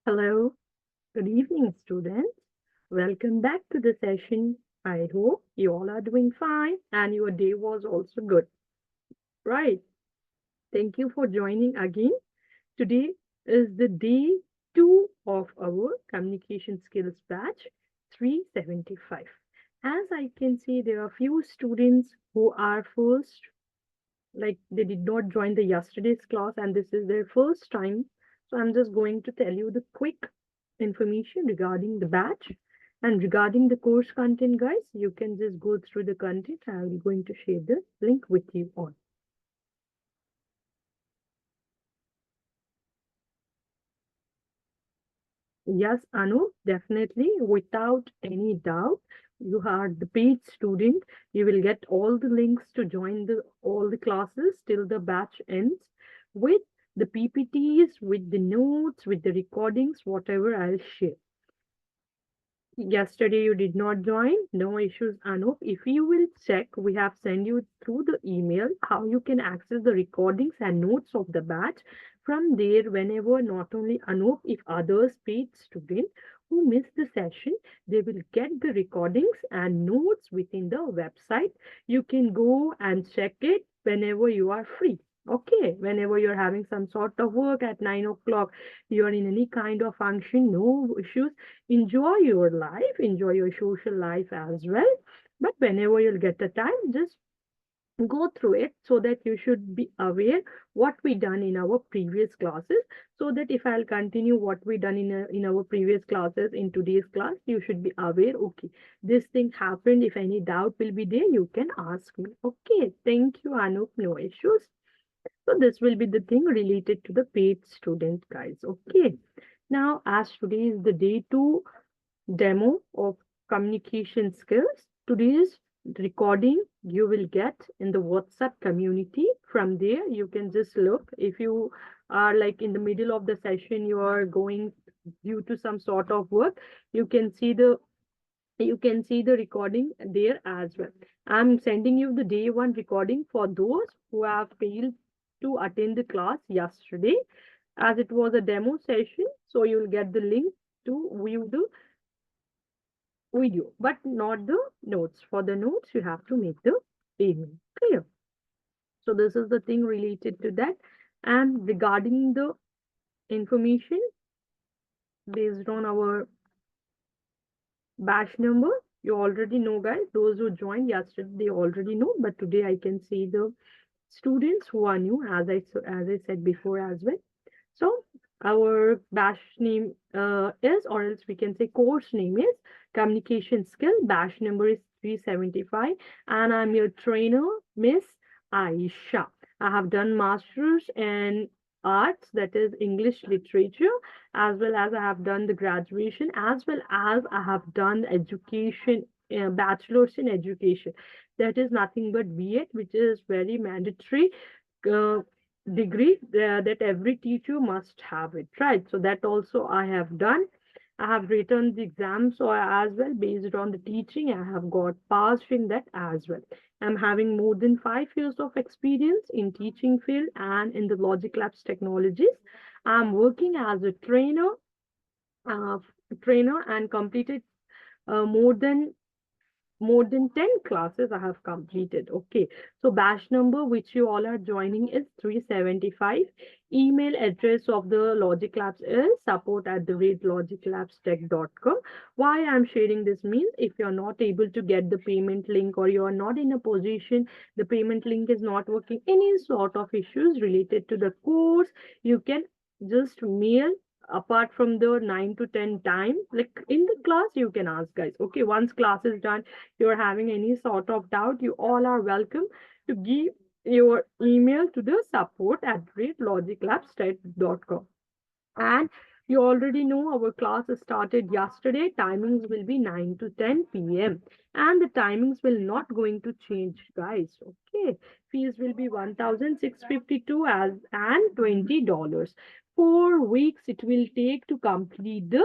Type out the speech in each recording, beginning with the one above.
Hello, good evening, students. Welcome back to the session. I hope you all are doing fine and your day was also good. Right. Thank you for joining again. Today is the day two of our communication skills batch 375. As I can see, there are few students who are first, like they did not join the yesterday's class and this is their first time. So I'm just going to tell you the quick information regarding the batch and regarding the course content, guys. You can just go through the content. I'm going to share the link with you on. Yes, Anu, definitely, without any doubt. You are the paid student. You will get all the links to join the all the classes till the batch ends with the PPTs, with the notes, with the recordings, whatever I'll share. Yesterday you did not join, no issues, Anup. If you will check, we have sent you through the email how you can access the recordings and notes of the batch. From there, whenever not only Anup, if others paid student who miss the session, they will get the recordings and notes within the website. You can go and check it whenever you are free. Okay, whenever you're having some sort of work at 9 o'clock, you're in any kind of function, no issues, enjoy your life, enjoy your social life as well. But whenever you'll get the time, just go through it so that you should be aware what we done in our previous classes, so that if I'll continue what we done in our previous classes in today's class, you should be aware, okay, this thing happened. If any doubt will be there, you can ask me. Okay, thank you, Anup, no issues. So this will be the thing related to the paid student, guys. Okay, now as today is the day two demo of communication skills. Today's recording you will get in the WhatsApp community. From there, you can just look. If you are like in the middle of the session, you are going due to some sort of work, you can see the recording there as well. I'm sending you the day one recording for those who have failed to attend the class yesterday, as it was a demo session. So you'll get the link to view the video, but not the notes. For the notes, you have to make the payment. Clear? So this is the thing related to that. And regarding the information based on our batch number, you already know, guys. Those who joined yesterday, they already know. But today I can see the students who are new, as I said before as well. So our batch name is, or else we can say course name is communication skill. Batch number is 375, and I'm your trainer, Miss Aisha. I have done masters in arts, that is English literature, as well as I have done the graduation, as well as I have done education, bachelor's in education. That is nothing but B.Ed, which is very mandatory. Uh, Degree that every teacher must have it, right? So that also I have done. I have written the exams so as well based on the teaching. I have got passed in that as well. I'm having more than 5 years of experience in teaching field and in the Logic Labs technologies. I'm working as a uh, trainer and completed more than 10 classes I have completed. Okay. So batch number which you all are joining is 375. Email address of the Logic Labs is support@logiclabstech.com. Why I'm sharing this means if you're not able to get the payment link or you're not in a position, the payment link is not working, any sort of issues related to the course, you can just mail apart from the 9 to 10 time, like in the class you can ask, guys. Okay, once class is done, you're having any sort of doubt, you all are welcome to give your email to the support@logiclabstech.com. And you already know our class started yesterday. Timings will be 9 to 10 p.m. And the timings will not going to change, guys. Okay. Fees will be 1,652 as and $20. 4 weeks it will take to complete the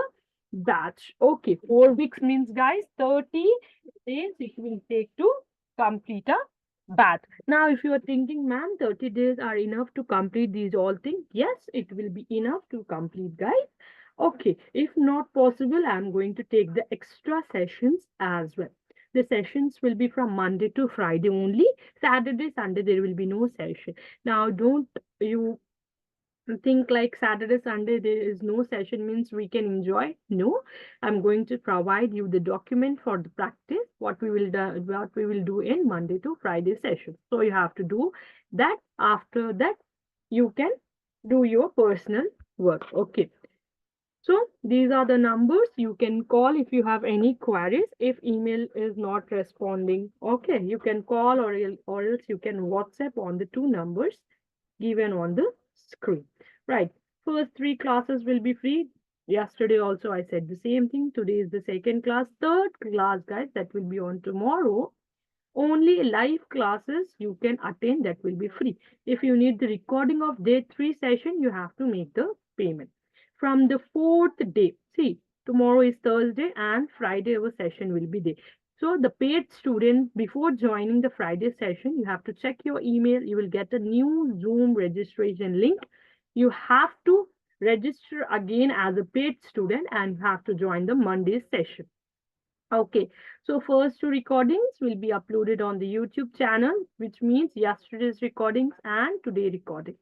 batch. Okay. 4 weeks means, guys, 30 days it will take to complete a batch. Now, if you are thinking, ma'am, 30 days are enough to complete these all things, yes, it will be enough to complete, guys. Okay, if not possible, I'm going to take the extra sessions as well. The sessions will be from Monday to Friday only. Saturday, Sunday, there will be no session. Now, don't you think like Saturday, Sunday, there is no session means we can enjoy. No, I'm going to provide you the document for the practice, what we will do in Monday to Friday session. So you have to do that. After that, you can do your personal work. Okay. So these are the numbers you can call if you have any queries. If email is not responding, okay, you can call or else you can WhatsApp on the two numbers given on the screen. Right. First three classes will be free. Yesterday also I said the same thing. Today is the second class. Third class, guys, that will be on tomorrow. Only live classes you can attend that will be free. If you need the recording of day 3 session, you have to make the payment. From the fourth day, see, tomorrow is Thursday and Friday our session will be there. So the paid student, before joining the Friday session, you have to check your email. You will get a new Zoom registration link. You have to register again as a paid student and you have to join the Monday session. Okay, so first two recordings will be uploaded on the YouTube channel, which means yesterday's recordings and today recording.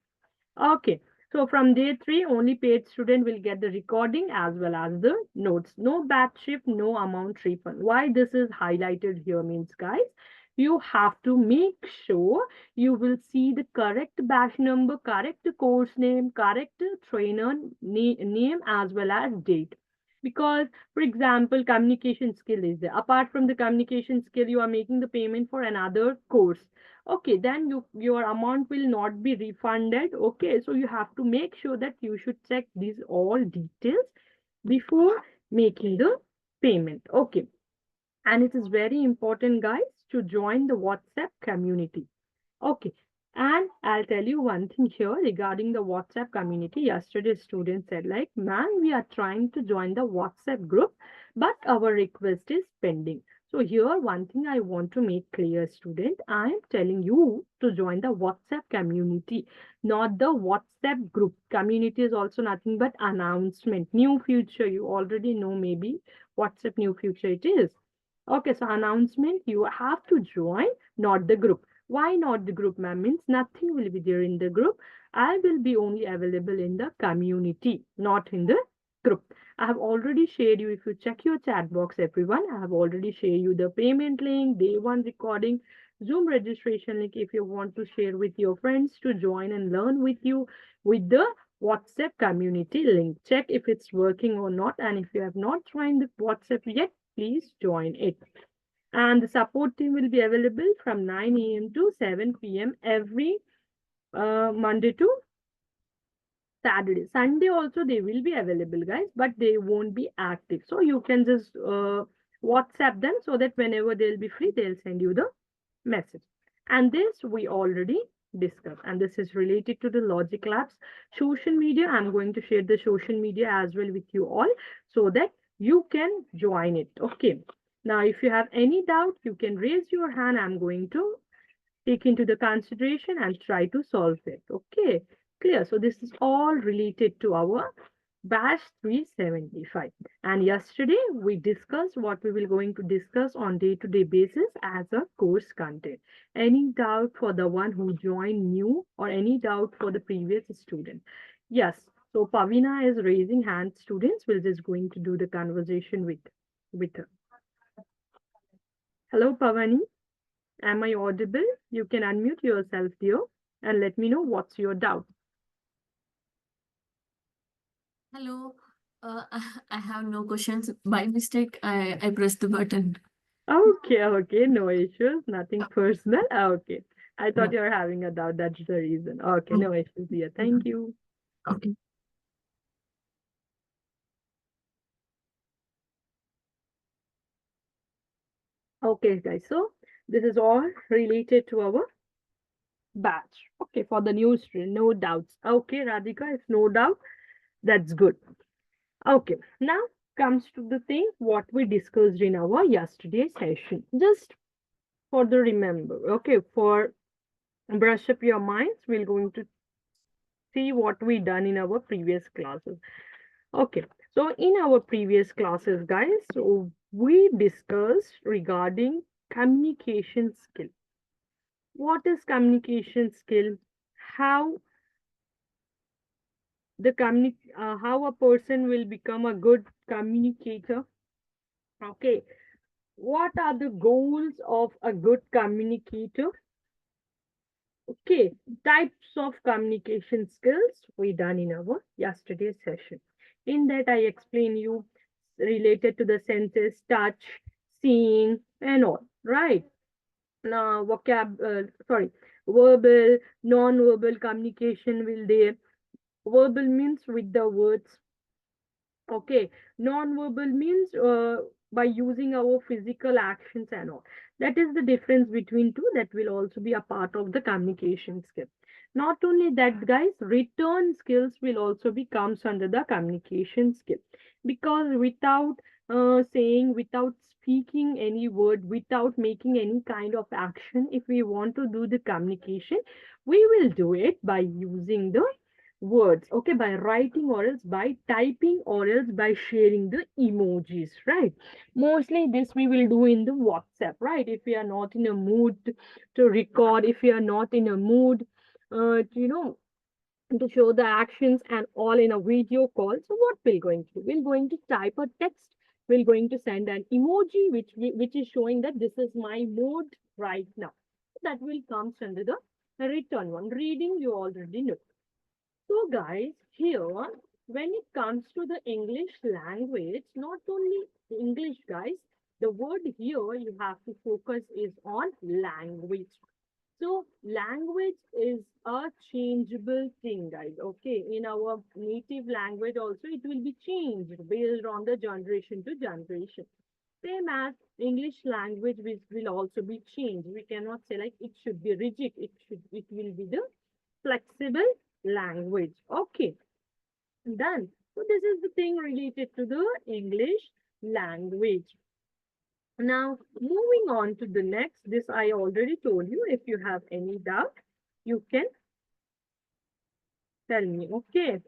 Okay, so from day 3, only paid student will get the recording as well as the notes. No batch shift, no amount refund. Why this is highlighted here means, guys, you have to make sure you will see the correct batch number, correct course name, correct trainer name as well as date. Because, for example, communication skill is there. Apart from the communication skill, you are making the payment for another course. Okay, then your amount will not be refunded. Okay, so you have to make sure that you should check these all details before making the payment. Okay, and it is very important, guys, to join the WhatsApp community. Okay. And I'll tell you one thing here regarding the WhatsApp community. Yesterday, students said, like, man, we are trying to join the WhatsApp group, but our request is pending. So here, one thing I want to make clear, student, I am telling you to join the WhatsApp community, not the WhatsApp group. Community is also nothing but announcement. New future, you already know maybe WhatsApp new future it is. Okay, so announcement, you have to join, not the group. Why not the group, ma'am? Means nothing will be there in the group. I will be only available in the community, not in the group. I have already shared you, if you check your chat box, everyone, I have already shared you the payment link, day one recording, Zoom registration link if you want to share with your friends to join and learn with you with the WhatsApp community link. Check if it's working or not. And if you have not joined the WhatsApp yet, please join it. And the support team will be available from 9 a.m. to 7 p.m. every Monday to Saturday. Sunday also they will be available, guys, but they won't be active. So you can just WhatsApp them so that whenever they'll be free, they'll send you the message. And this we already discussed. And this is related to the Logic Labs social media. I'm going to share the social media as well with you all so that you can join it. Okay. Now, if you have any doubt, you can raise your hand. I'm going to take into the consideration and try to solve it. Okay, clear. So this is all related to our batch 375. And yesterday we discussed what we will going to discuss on day-to-day basis as a course content. Any doubt for the one who joined new or any doubt for the previous student? Yes. So Pavina is raising hand. Students will just going to do the conversation with her. Hello, Pavani. Am I audible? You can unmute yourself, dear, and let me know what's your doubt. Hello. I have no questions. By mistake, I pressed the button. Okay, okay, no issues, nothing personal. Okay. I thought No. you're having a doubt. That's the reason. Okay, no issues, dear. Thank you. Okay. Okay, guys. So this is all related to our batch. Okay, for the new student, no doubts. Okay, Radhika, if no doubt, that's good. Okay, now comes to the thing what we discussed in our yesterday session. Just for the remember, okay, for brush up your minds, we're going to see what we done in our previous classes. Okay, so in our previous classes, guys, so we discussed regarding communication skill. What is communication skill? How how a person will become a good communicator? Okay, what are the goals of a good communicator? Okay, types of communication skills we done in our yesterday's session. In that, I explain you related to the senses, touch, seeing, and all. Right now, verbal, non-verbal communication will there. Verbal means with the words. Okay, non-verbal means by using our physical actions and all. That is the difference between two. That will also be a part of the communication skill. Not only that, guys, return skills will also be comes under the communication skill because without saying, without speaking any word, without making any kind of action, if we want to do the communication, we will do it by using the words, okay, by writing or else by typing or else by sharing the emojis, right? Mostly this we will do in the WhatsApp, right? If we are not in a mood to record, if we are not in a mood to show the actions and all in a video call, so what we're going to do, we're going to type a text, we're going to send an emoji which is showing that this is my mood right now. That will comes under the return one. Reading, you already know. So, guys, here, when it comes to the English language, not only English, guys, the word here you have to focus is on language. So, language is a changeable thing, guys. Okay, in our native language, also, it will be changed based on the generation to generation. Same as English language, which will also be changed. We cannot say like it should be rigid. It will be the flexible language. Okay, done. So this is the thing related to the English language. Now, moving on to the next, this I already told you. If you have any doubt, you can tell me. Okay,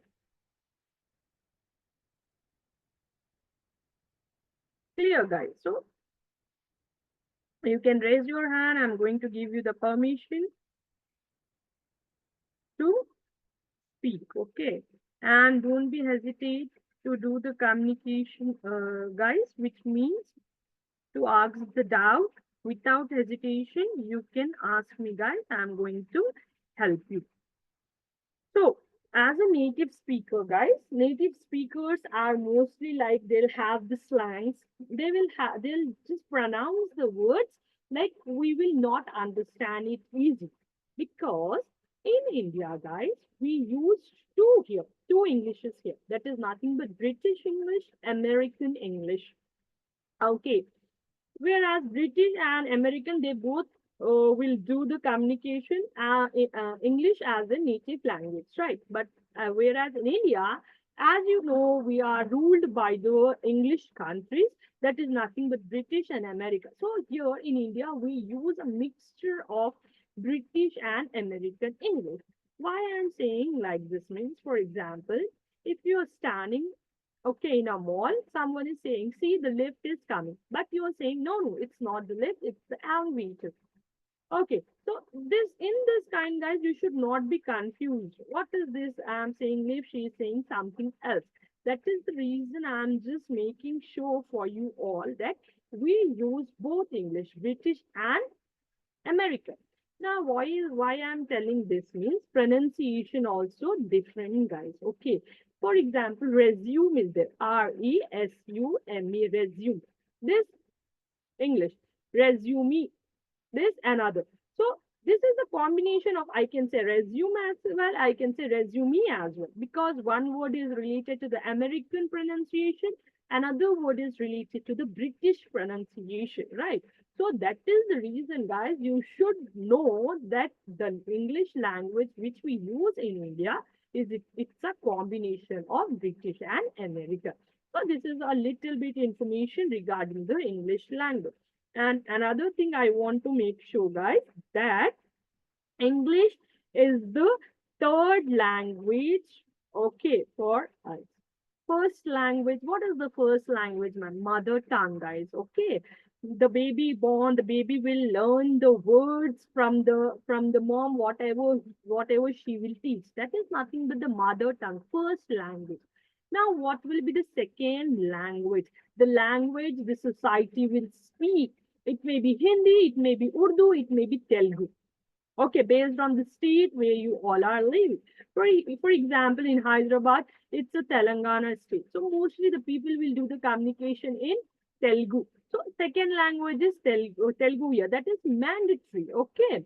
clear, guys. So you can raise your hand. I'm going to give you the permission to speak. Okay, and don't be hesitate to do the communication, guys, which means to ask the doubt without hesitation. You can ask me, guys. I'm going to help you. So, as a native speaker, guys, native speakers are mostly like they'll have the slangs. They'll just pronounce the words like we will not understand it easy because in India, guys, we use two Englishes here. That is nothing but British English, American English. Okay, whereas British and American, they both will do the communication English as a native language, right? But whereas in India, as you know, we are ruled by the English countries. That is nothing but British and America. So here in India, we use a mixture of British and American English. Why I'm saying like this means, for example, if you're standing okay, in a mall, someone is saying, see, the lift is coming. But you're saying, no, no, it's not the lift, it's the elevator. Okay, so in this kind, guys, you should not be confused. What is this? I'm saying lift, she is saying something else. That is the reason I'm just making sure for you all that we use both English, British and American. Now, why I'm telling this means pronunciation also different, guys. Okay. For example, resume is there. Resume, resume. This English. Resume, this another. So this is a combination of I can say resume as well, I can say resume as well, because one word is related to the American pronunciation, another word is related to the British pronunciation, right? So that is the reason, guys, you should know that the English language which we use in India it's a combination of British and American. So this is a little bit information regarding the English language. And another thing I want to make sure, guys, that English is the third language, okay, for us. First language. What is the first language, man? Mother tongue, guys. Okay. The baby born, the baby will learn the words from the mom, whatever she will teach. That is nothing but the mother tongue, first language. Now, what will be the second language? The language the society will speak. It may be Hindi, it may be Urdu, it may be Telugu. Okay, based on the state where you all are living. For example, in Hyderabad, it's a Telangana state. So mostly the people will do the communication in Telugu. So second language is Telugu here. That is mandatory. Okay.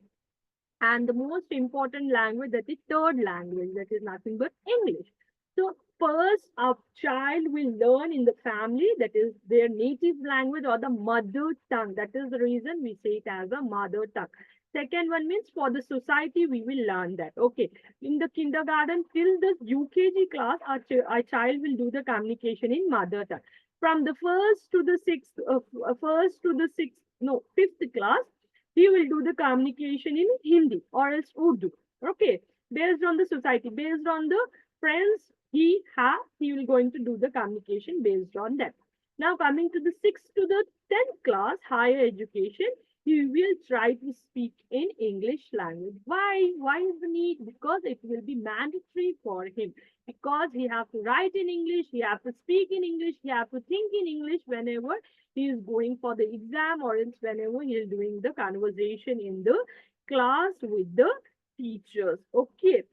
And the most important language, that is third language, that is nothing but English. So first a child will learn in the family, that is their native language or the mother tongue. That is the reason we say it as a mother tongue. Second one means for the society we will learn that. Okay, in the kindergarten till the UKG class, our child will do the communication in mother tongue. From the first to the sixth, no, fifth class, he will do the communication in Hindi or else Urdu. Okay, based on the society, based on the friends he will going to do the communication based on that. Now coming to the sixth to the 10th class, higher education, he will try to speak in English language. Why? Why is the need? Because it will be mandatory for him. Because he have to write in English, he have to speak in English, he have to think in English whenever he is going for the exam or else whenever he is doing the conversation in the class with the teachers. Okay.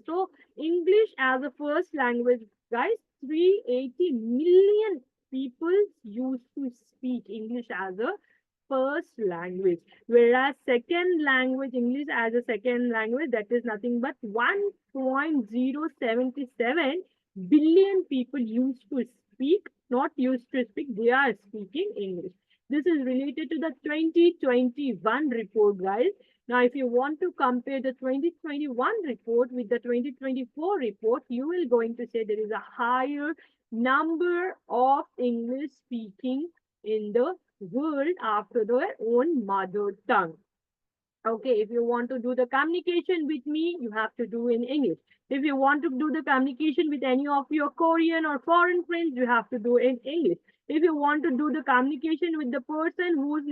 So English as a first language, guys, 380 million people used to speak English as a first language, whereas second language, English as a second language, that is nothing but 1.077 billion people used to speak, not used to speak, they are speaking English. This is related to the 2021 report, guys. Now, if you want to compare the 2021 report with the 2024 report, you will going to say there is a higher number of English speaking in the world after their own mother tongue. Okay, if you want to do the communication with me, you have to do in English. If you want to do the communication with any of your Korean or foreign friends, you have to do in English. If you want to do the communication with the person whose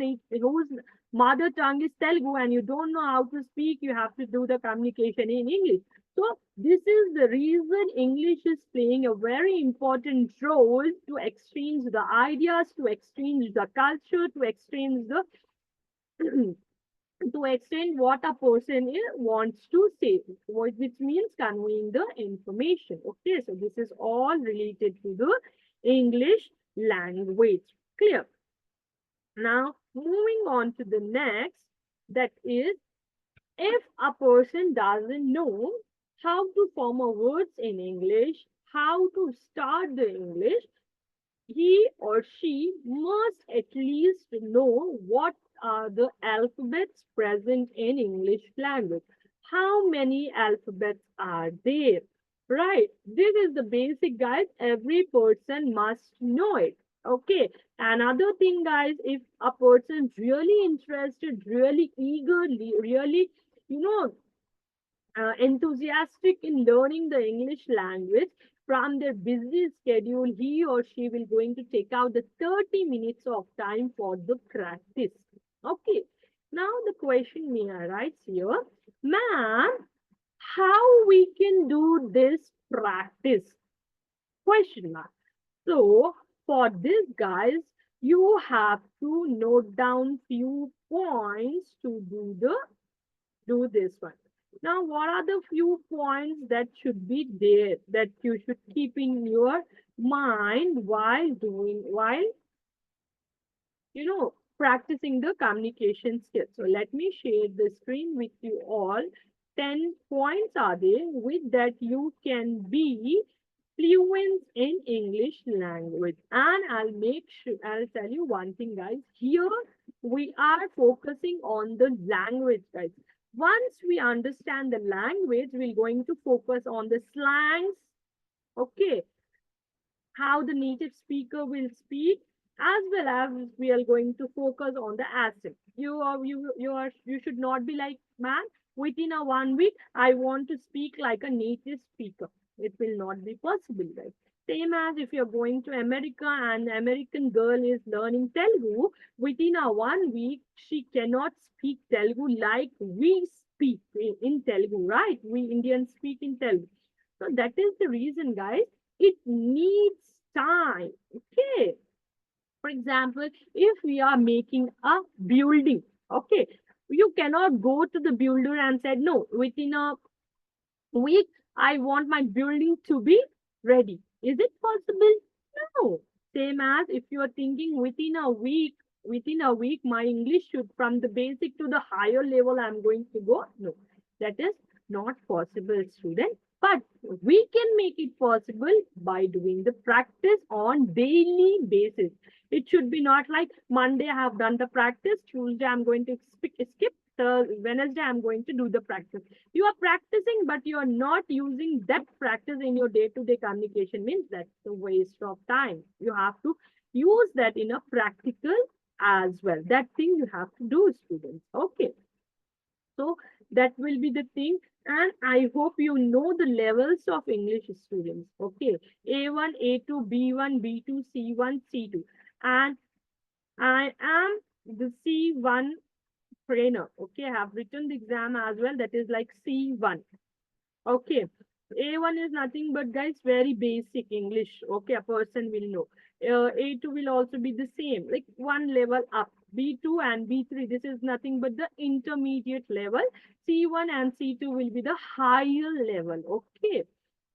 mother tongue is Telugu and you don't know how to speak, you have to do the communication in English. So this is the reason English is playing a very important role to exchange the ideas, to exchange the culture, to exchange the to extend what a person wants to say, which means conveying the information. Okay, so this is all related to the English language. Clear? Now, moving on to the next, that is, if a person doesn't know how to form a words in English, how to start the English, he or she must at least know what are the alphabets present in English language. How many alphabets are there? Right. This is the basic, guys. Every person must know it. Okay. Another thing, guys, if a person really interested, really eagerly, really, you know, enthusiastic in learning the English language from their busy schedule, he or she will going to take out the 30 minutes of time for the practice. Okay. Now the question may arise here, ma'am, how we can do this practice? Question mark. So for this, guys, you have to note down few points to do this one. Now, what are the few points that should be there that you should keep in your mind while practicing the communication skills? So let me share the screen with you all. 10 points are there with that you can be fluent in English language. And I'll tell you one thing, guys. Here we are focusing on the language, guys. Once we understand the language, we're going to focus on the slangs, okay, how the native speaker will speak, as well as we are going to focus on the accent. You should not be like, man, within a 1 week, I want to speak like a native speaker. It will not be possible, right? Same as if you're going to America and the American girl is learning Telugu, within a 1 week, she cannot speak Telugu like we speak in Telugu, right? We Indians speak in Telugu. So that is the reason, guys. It needs time. Okay. For example, if we are making a building, okay, you cannot go to the builder and said, no, within a week, I want my building to be ready. Is it possible? No. Same as if you are thinking within a week, my English should from the basic to the higher level I'm going to go. No, that is not possible, student. But we can make it possible by doing the practice on daily basis. It should be not like Monday I have done the practice, Tuesday I'm going to skip, Wednesday I'm going to do the practice. You are practicing, but you are not using that practice in your day-to-day communication, means that's a waste of time. You have to use that in a practical as well. That thing you have to do, students. Okay. So that will be the thing. And I hope you know the levels of English, students. Okay. A1, A2, B1, B2, C1, C2. And I am the C1 trainer. Okay. I have written the exam as well. That is like C1. Okay. A1 is nothing but, guys, very basic English. Okay, a person will know. A2 will also be the same, like one level up. B2 and B3, this is nothing but the intermediate level. C1 and C2 will be the higher level. Okay.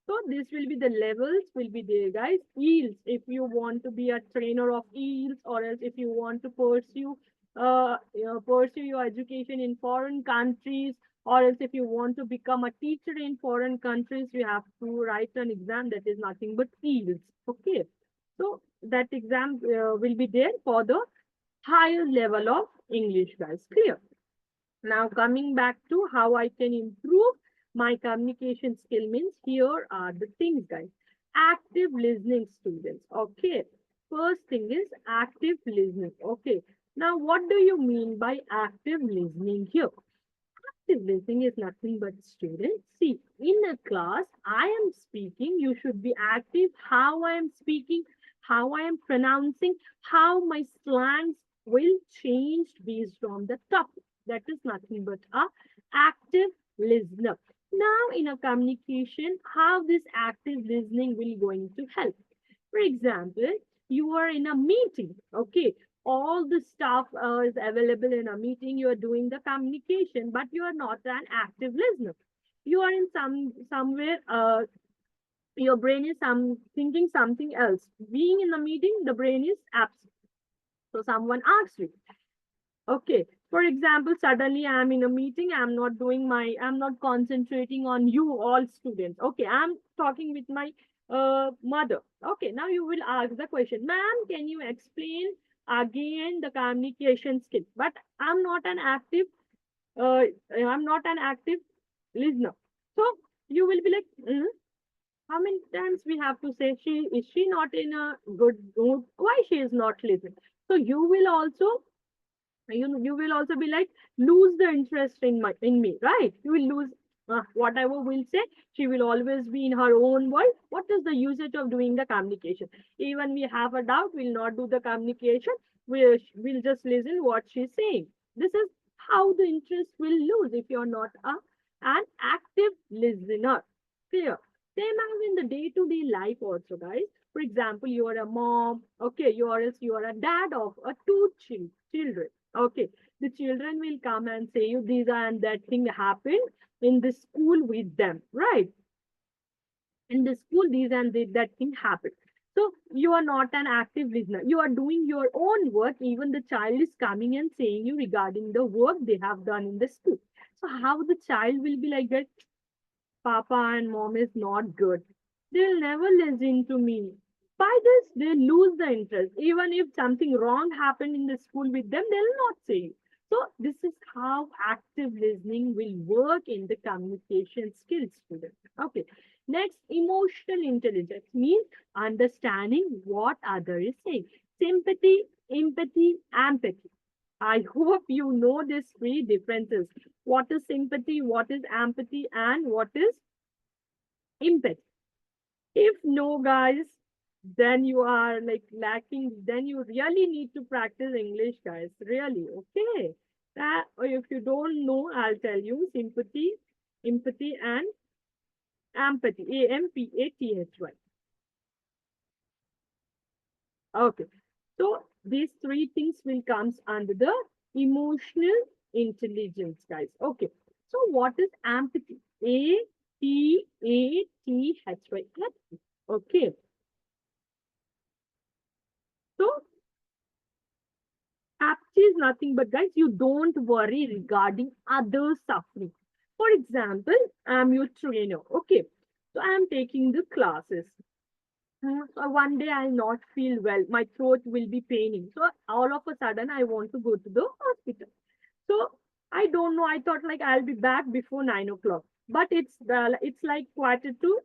So this will be the levels will be there, guys. Eels, if you want to be a trainer of eels, or else if you want to pursue your education in foreign countries, or else if you want to become a teacher in foreign countries, you have to write an exam that is nothing but eels. Okay. So that exam will be there for the higher level of English, guys. Clear? Now coming back to how I can improve my communication skill, means here are the things, guys. Active listening, students. Okay. First thing is active listening. Okay. Now what do you mean by active listening here? Active listening is nothing but, students. See, in a class, I am speaking. You should be active. How I am speaking, how I am pronouncing, how my slangs will change based on the topic. That is nothing but a active listener. Now, in a communication, how this active listening will going to help. For example, you are in a meeting, okay? All the stuff is available in a meeting. You are doing the communication, but you are not an active listener. You are in somewhere. Your brain is thinking something else. Being in the meeting, the brain is absent. So someone asks you, okay. For example, suddenly I'm in a meeting. I'm not concentrating on you all students. Okay, I'm talking with my mother. Okay, now you will ask the question, ma'am, can you explain again the communication skill? But I'm not an active, uh, I'm not an active listener. So you will be like, how many times we have to say is she not in a good mood? Why she is not listening? So you will also be like lose the interest in me, right? You will lose whatever we'll say. She will always be in her own world. What is the usage of doing the communication? Even we have a doubt, we'll not do the communication. We'll just listen what she's saying. This is how the interest will lose if you're not an active listener. Clear? Same as in the day-to-day life also, guys. For example, you are a mom, okay, you are a dad of two children. Okay, the children will come and say you these and that thing happened in the school with them, right? In the school, these and that thing happened. So you are not an active listener. You are doing your own work. Even the child is coming and saying you regarding the work they have done in the school. So how the child will be like that? Papa and mom is not good. They'll never listen to me. By this, they lose the interest. Even if something wrong happened in the school with them, they'll not say you. So this is how active listening will work in the communication skills, students. Okay. Next, emotional intelligence means understanding what other is saying. Sympathy, empathy, empathy. I hope you know these three differences. What is sympathy, what is empathy, and what is empathy. If no, guys, then you are like lacking. Then you really need to practice English, guys. Really, okay? That, or if you don't know, I'll tell you sympathy, empathy, and empathy. AMPATHY. Okay. So these three things will comes under the emotional intelligence, guys. Okay. So what is empathy? APATHY. Okay. So empathy is nothing but, guys, you don't worry regarding others' suffering. For example, I'm your trainer. Okay. So I'm taking the classes. One day I'll not feel well. My throat will be paining. So all of a sudden I want to go to the hospital. So I don't know. I thought like I'll be back before 9 o'clock, but it's like quarter to.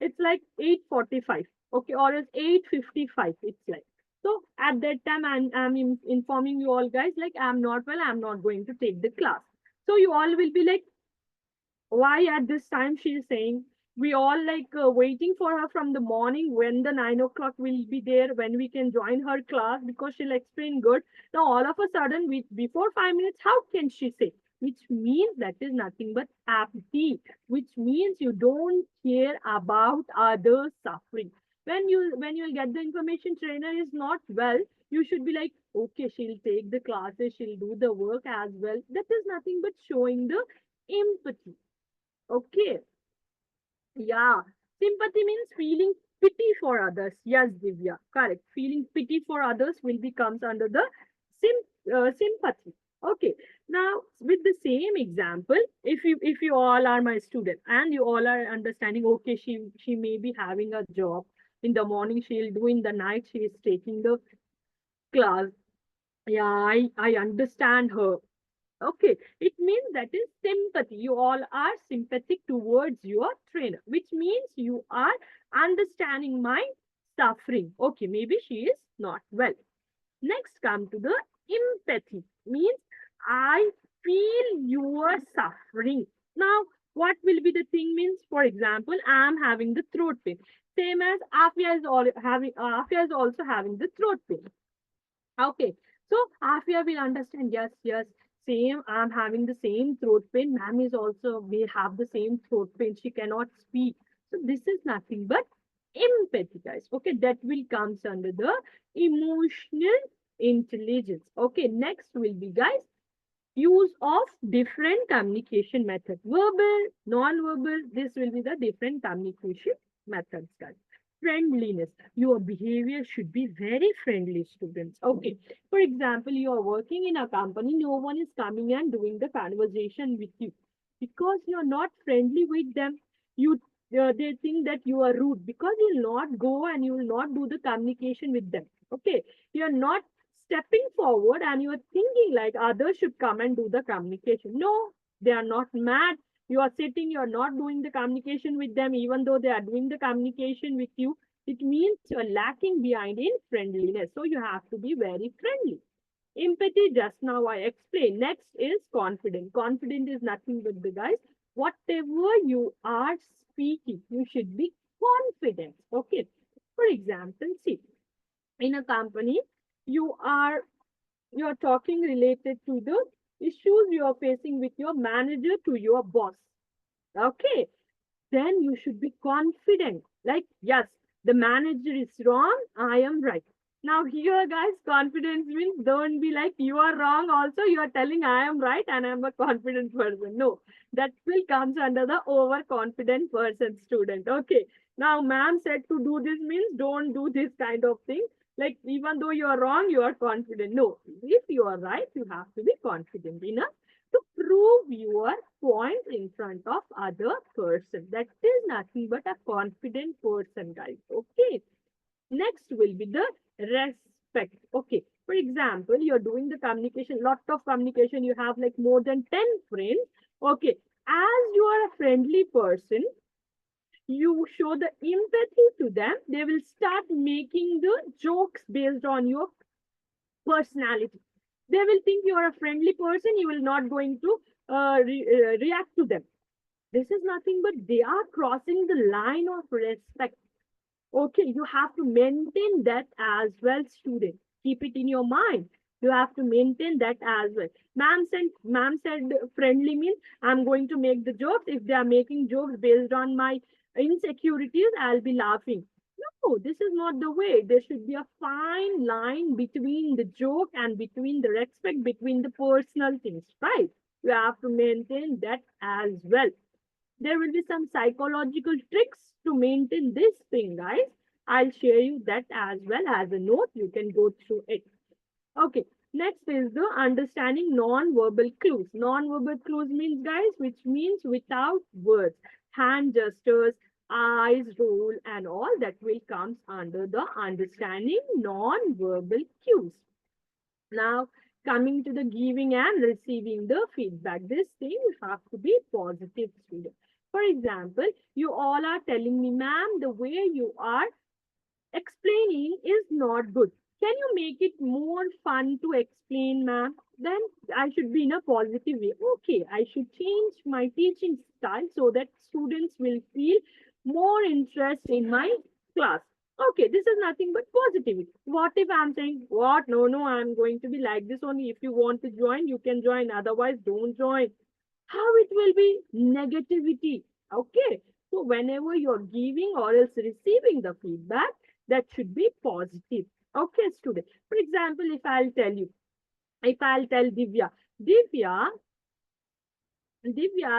It's like 8:45. Okay, or it's 8:55. It's like so. At that time, I'm informing you all guys like I'm not well. I'm not going to take the class. So you all will be like, why at this time she is saying, we all like waiting for her from the morning when the 9 o'clock will be there, when we can join her class because she'll explain good. Now all of a sudden before 5 minutes, how can she say, which means that is nothing but apathy, which means you don't care about others suffering. When you'll get the information trainer is not well, you should be like, okay, she'll take the classes, she'll do the work as well. That is nothing but showing the empathy. Okay. Yeah. Sympathy means feeling pity for others. Yes, Divya. Correct. Feeling pity for others will becomes under the sympathy. Okay. Now, with the same example, if you all are my student and you all are understanding, okay, she may be having a job in the morning, she'll do in the night, she is taking the class. Yeah, I understand her. Okay, it means that is sympathy. You all are sympathetic towards your trainer, which means you are understanding my suffering. Okay, maybe she is not well. Next, come to the empathy. Means I feel your suffering. Now, what will be the thing means? For example, I am having the throat pain. Same as Afia is also having the throat pain. Okay. So Afia will understand, yes, yes, same, I'm having the same throat pain. Ma'am is also may have the same throat pain. She cannot speak. So this is nothing but empathy, guys. Okay, that will comes under the emotional intelligence. Okay, next will be, guys, use of different communication methods. Verbal, non-verbal, this will be the different communication methods, guys. Friendliness. Your behavior should be very friendly, students. Okay. For example, you are working in a company, no one is coming and doing the conversation with you because you're not friendly with them. You they think that you are rude because you'll not go and you will not do the communication with them. Okay. You're not stepping forward and you're thinking like others should come and do the communication. No, they are not mad. You are sitting, you're not doing the communication with them, even though they are doing the communication with you. It means you're lacking behind in friendliness. So you have to be very friendly. Empathy, just now I explained. Next is confident. Confident is nothing but the, guys, whatever you are speaking, you should be confident. Okay. For example, see, in a company, you are you're talking related to the issues you are facing with your manager to your boss. Okay, then you should be confident. Like, yes, the manager is wrong, I am right. Now, here, guys, confidence means don't be like you are wrong. Also, you are telling I am right and I'm a confident person. No, that will comes under the overconfident person student. Okay. Now, ma'am said to do this means don't do this kind of thing. Like, even though you are wrong, you are confident. No, if you are right, you have to be confident enough to prove your point in front of other person. That is nothing but a confident person, guys. Okay. Next will be the respect. Okay. For example, you're doing the communication, lot of communication, you have like more than 10 friends. Okay. As you are a friendly person, you show the empathy to them. They will start making the jokes based on your personality. They will think you are a friendly person. You will not going to react to them. This is nothing but they are crossing the line of respect. Okay, you have to maintain that as well, student. Keep it in your mind. You have to maintain that as well. Ma'am said friendly means I'm going to make the jokes. If they are making jokes based on my insecurities, I'll be laughing. No, this is not the way. There should be a fine line between the joke and between the respect, between the personal things, right? You have to maintain that as well. There will be some psychological tricks to maintain this thing, guys. I'll share you that as well as a note. You can go through it. Okay. Next is the understanding non-verbal clues. Non-verbal clues means, guys, which means without words, hand gestures, eyes roll, and all that will comes under the understanding non-verbal cues. Now, coming to the giving and receiving the feedback, this thing have to be positive, student. For example, you all are telling me, ma'am, the way you are explaining is not good. Can you make it more fun to explain, ma'am? Then I should be in a positive way. Okay, I should change my teaching style so that students will feel more interest in my class. Okay, this is nothing but positivity. What if I'm saying, what? No, no, I'm going to be like this only. If you want to join, you can join. Otherwise, don't join. How it will be negativity. Okay, so whenever you're giving or else receiving the feedback, that should be positive. Okay, student. For example, if I'll tell Divya,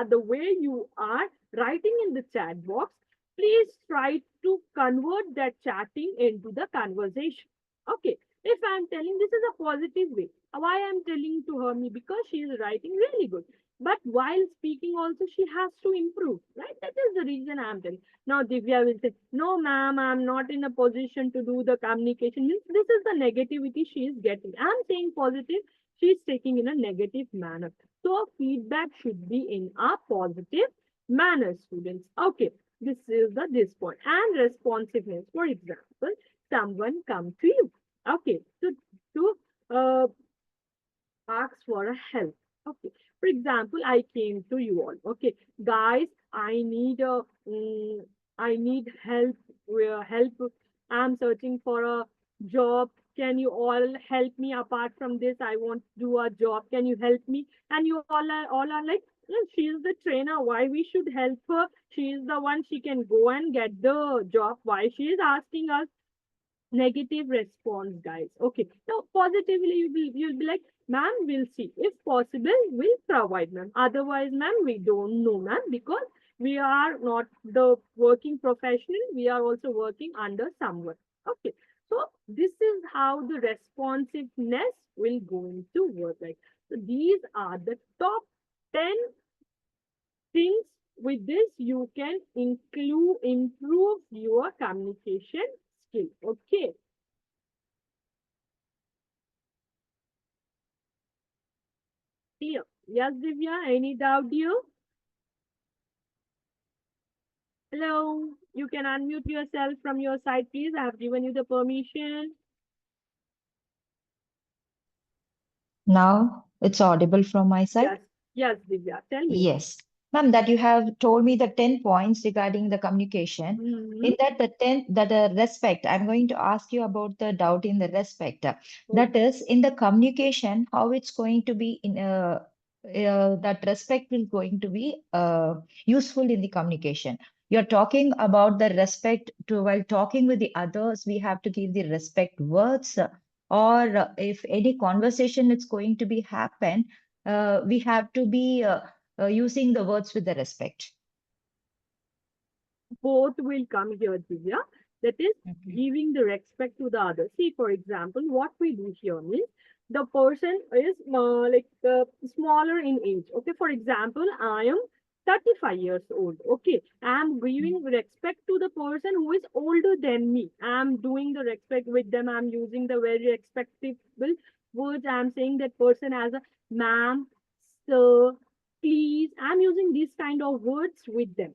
the way you are writing in the chat box, please try to convert that chatting into the conversation. Okay. If I'm telling this is a positive way, why I'm telling to her me because she is writing really good. But while speaking also she has to improve, right? That is the reason I'm telling. Now Divya will say, no ma'am, I'm not in a position to do the communication. Means this is the negativity she is getting. I'm saying positive, she is taking in a negative manner. So feedback should be in a positive manner, students. Okay, this is this point. And responsiveness. For example, someone come to you. Okay, to ask for a help. Okay, for example, I came to you all. Okay, guys, I need help. Help. I'm searching for a job. Can you all help me? Apart from this, I want to do a job. Can you help me? And you all are like, "No, she is the trainer. Why we should help her? She is the one. She can go and get the job. Why she is asking us?" Negative response, guys. Okay, now positively you'll be like, ma'am, we'll see, if possible we'll provide, ma'am. Otherwise, ma'am, we don't know, ma'am, because we are not the working professional, we are also working under someone. Okay, so this is how the responsiveness will going to work. Like, so these are the top 10 things. With this you can improve your communication skill. Okay. Dear. Yes, Divya, any doubt, dear? Hello, you can unmute yourself from your side, please. I have given you the permission. Now it's audible from my side? Yes, yes, Divya, tell me. Yes. Ma'am, that you have told me the 10 points regarding the communication. Mm-hmm. In that, the 10, the respect, I'm going to ask you about the doubt in the respect. Oh, That is, in the communication, how it's going to be in that respect will going to be useful in the communication. You're talking about the respect to while talking with the others, we have to give the respect words, or if any conversation is going to be happen, we have to be using the words with the respect. both will come here, Divya. That is Okay. giving the respect to the other. See, for example, what we do here means the person is smaller in age. Okay, for example, I am 35 years old. Okay, I'm giving respect to the person who is older than me. I'm doing the respect with them. I'm using the very respectable words. I'm saying that person as a ma'am, sir, please. I'm using these kind of words with them.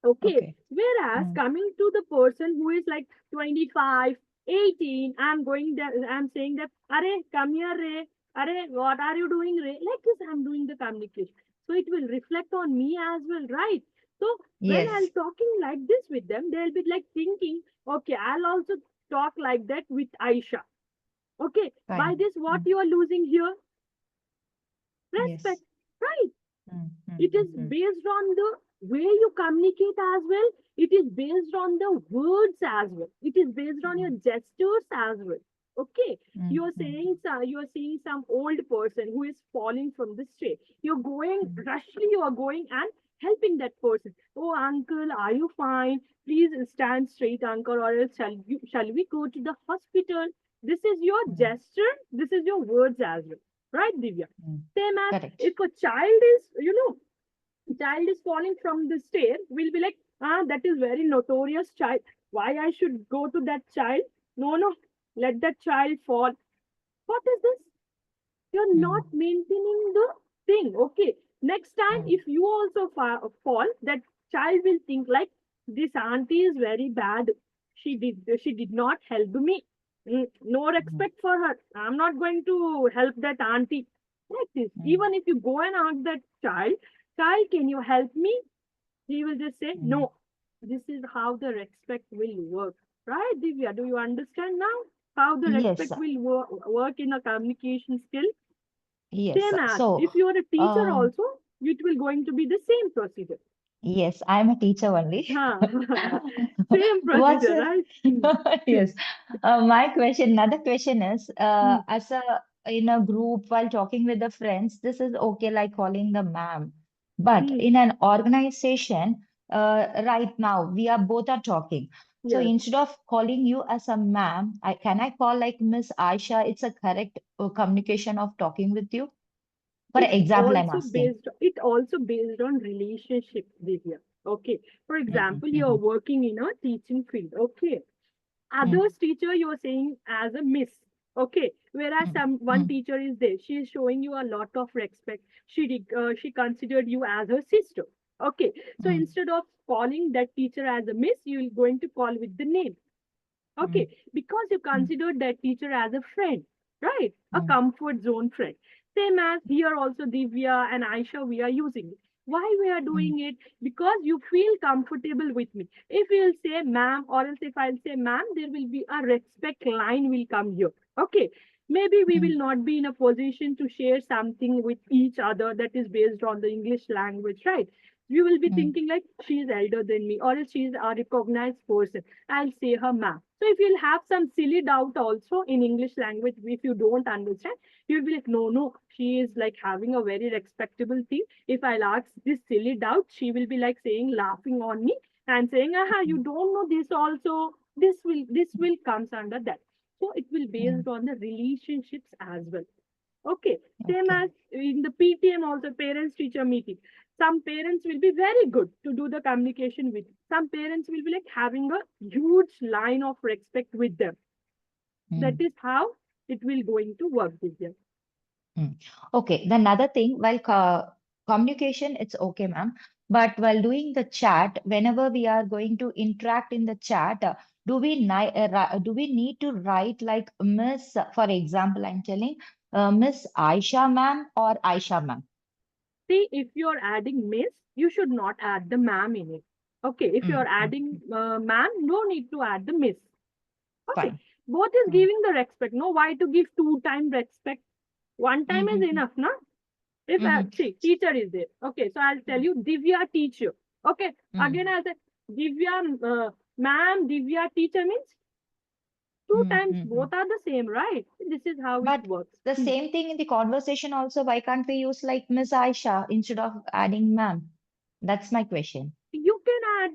Okay. Okay. Whereas Mm. coming to the person who is like 25, 18, I'm saying that, Are, come here, Re. Are, what are you doing, Re? Like this, I'm doing the communication. So it will reflect on me as well, right? So when Yes. I'm talking like this with them, they'll be like thinking, okay, I'll also talk like that with Aisha. Okay, by Fine. this, what Mm. you are losing here? Yes. Respect, right? Mm, It is based on the way you communicate as well. It is based on the words as well. It is based on your gestures as well. Okay, mm, you are mm, saying you are seeing some old person who is falling from the stair. You're going rushly. You are going and helping that person. Oh, uncle, are you fine? Please stand straight, uncle, or else shall we go to the hospital? This is your mm, gesture. This is your words as well, right, Divya? mm. Same as Correct. if a child is, child is falling from the stair, we'll be like, ah, that is very notorious child. Why I should go to that child? No, no, let that child fall. What is this? You're Mm, not maintaining the thing. Okay. Next time, mm, if you also fall, that child will think like this auntie is very bad. She did not help me. No mm, respect for her. I'm not going to help that auntie. Like this. mm, Even if you go and ask that child, can you help me? He will just say, mm. no. This is how the respect will work. Right, Divya? Do you understand now? How the Yes. respect will work in a communication skill? Yes. Same as So, if you're a teacher um, also, it will going to be the same procedure. yes, I'm a teacher only. Huh. Same What's procedure, right? Hmm. yes. My question, another question is, Hmm. as a in a group while talking with the friends, this is okay, like calling the ma'am. But Hmm. in an organization, right now we are both are talking. So Yes. instead of calling you as a ma'am, can I call like Miss Aisha? It's a correct communication of talking with you. For It example, I'm also asking. based on relationship, Divya. Okay. For Mm, example, you're mhm, working in a teaching field. Okay. mm, Others teacher you're saying as a miss. Okay, whereas mm, some one mm, teacher is there, she is showing you a lot of respect. She considered you as her sister. Okay, so mm, instead of calling that teacher as a miss, you're going to call with the name. mm, Okay, because you mm, considered that teacher as a friend, right? A mm, comfort zone friend. Same as here also Divya and Aisha, we are using it. Why we are mm, doing it? Because you feel comfortable with me. If you'll say ma'am, or else if I'll say ma'am, there will be a respect line will come here. Okay. Maybe we mm, will not be in a position to share something with each other that is based on the English language, right? You will be mm, thinking like she is elder than me, or else she is a recognized person. I'll say her ma'am. So if you'll have some silly doubt also in English language, if you don't understand, you'll be like, no, no, she is like having a very respectable thing. If I'll ask this silly doubt, she will be like saying, laughing on me and saying, aha, you mm, don't know this also. This will comes under that. So it will mm. based on the relationships as well. Okay, same Okay. as in the PTM also, parents teacher meeting. Some parents will be very good to do the communication with. Some parents will be like having a huge line of respect with them. That Mm, is how it will going to work with them. mm. Okay. The another thing, while communication, it's okay, ma'am. But while doing the chat, whenever we are going to interact in the chat, do we need to write like Miss, for example, I'm telling Miss Aisha ma'am or Aisha ma'am? See, if you're adding miss, you should not add the ma'am in it. Okay, if Mm, you're mm, adding ma'am, no need to add the miss. Okay, fine. both is Mm, giving the respect. No, why to give two time respect? One time is mm, enough, na? If mm, see, teacher is there. Okay, so I'll tell you Divya teacher. Okay, mm, again I'll say Divya ma'am, Divya teacher means two mm, times mm, mm. both are the same, right? This is how it But works. the same thing in the conversation also, why can't we use like Miss Aisha instead of adding ma'am? That's my question.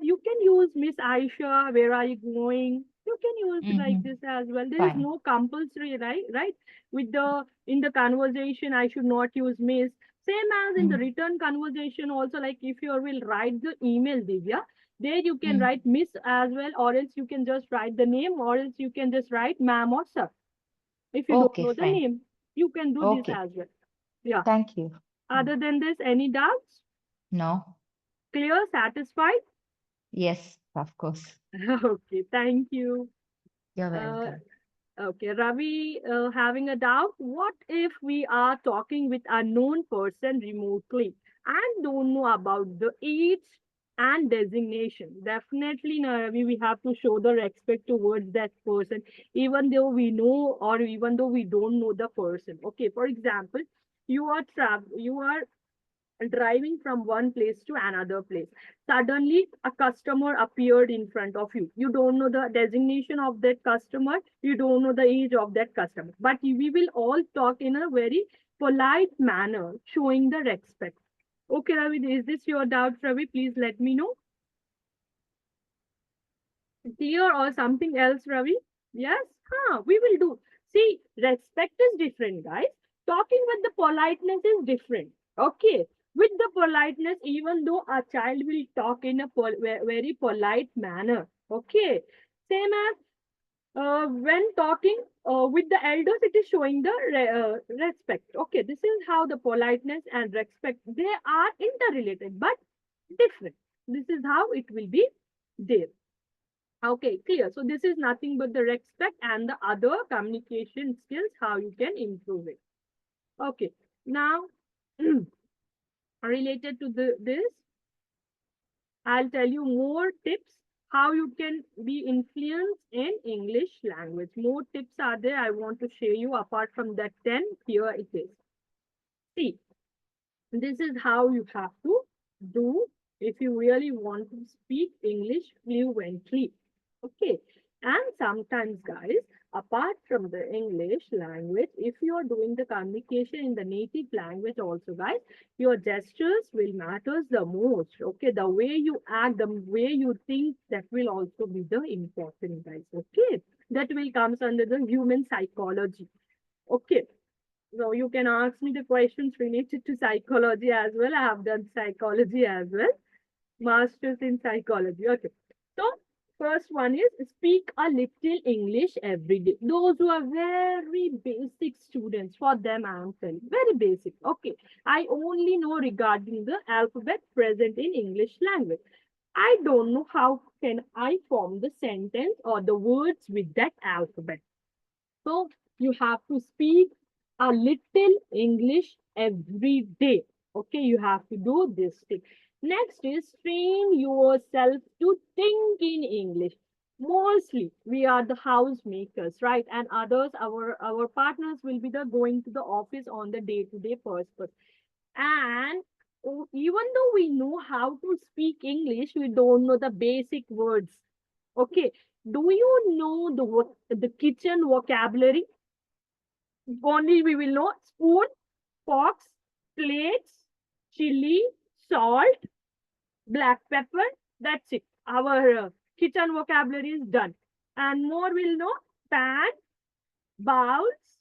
You can use Miss Aisha, where are you going? You can use like Mm-hmm. this as well. There is Fine. no compulsory, right? With the in the conversation, I should not use Miss. Same as in the Mm, written conversation, also like if you will write the email, Divya, there you can mm. write Miss as well, or else you can just write the name, or else you can just write ma'am or sir. If you don't Okay, know the fine. name, you can do this Okay. as well. Yeah. Thank you. Mm. Other than this, any doubts? No. Clear? Satisfied? Yes, of course. Okay, thank you. You're Uh, welcome. okay, Ravi, having a doubt. What if we are talking with a known person remotely? and don't know about the age and designation. Definitely, Naravi, we have to show the respect towards that person, even though we know or even though we don't know the person. Okay, for example, you are driving from one place to another place. Suddenly, a customer appeared in front of you. You don't know the designation of that customer, you don't know the age of that customer, but we will all talk in a very polite manner, showing the respect. Okay, Ravi, is this your doubt, Ravi? Please let me know. Clear or something else, Ravi? Yes? We will do. See, respect is different, guys. Talking with the politeness is different. Okay. With the politeness, even though a child will talk in a very polite manner. Okay. Same as when talking with the elders, it is showing the respect. Okay. This is how the politeness and respect, they are interrelated but different. This is how it will be there. Okay, clear. So this is nothing but the respect and the other communication skills, how you can improve it. Okay, now related to this, I'll tell you more tips how you can be influenced in English language. More tips are there. I want to share you apart from that 10. Here it is. See, this is how you have to do if you really want to speak English fluently. Okay. And sometimes, guys, apart from the English language, if you are doing the communication in the native language also, guys, your gestures will matters the most. Okay. The way you act, the way you think, that will also be the important, guys. Okay. That will comes under the human psychology. Okay. So you can ask me the questions related to psychology as well. I have done psychology as well. Masters in psychology. Okay. So first one is speak a little English every day. Those who are very basic students, for them I am telling very basic. Okay. I only know regarding the alphabet present in English language. I don't know how can I form the sentence or the words with that alphabet. So you have to speak a little English every day. Okay, you have to do this thing. Next is train yourself to think in English. Mostly we are the housemakers, right? And others, our partners will be the going to the office on the day-to-day purpose. And even though we know how to speak English, we don't know the basic words. Okay. Do you know the kitchen vocabulary? Only we will know spoon, forks, plates, chili, salt, black pepper. That's it. Our kitchen vocabulary is done. And more will know pan, bowls.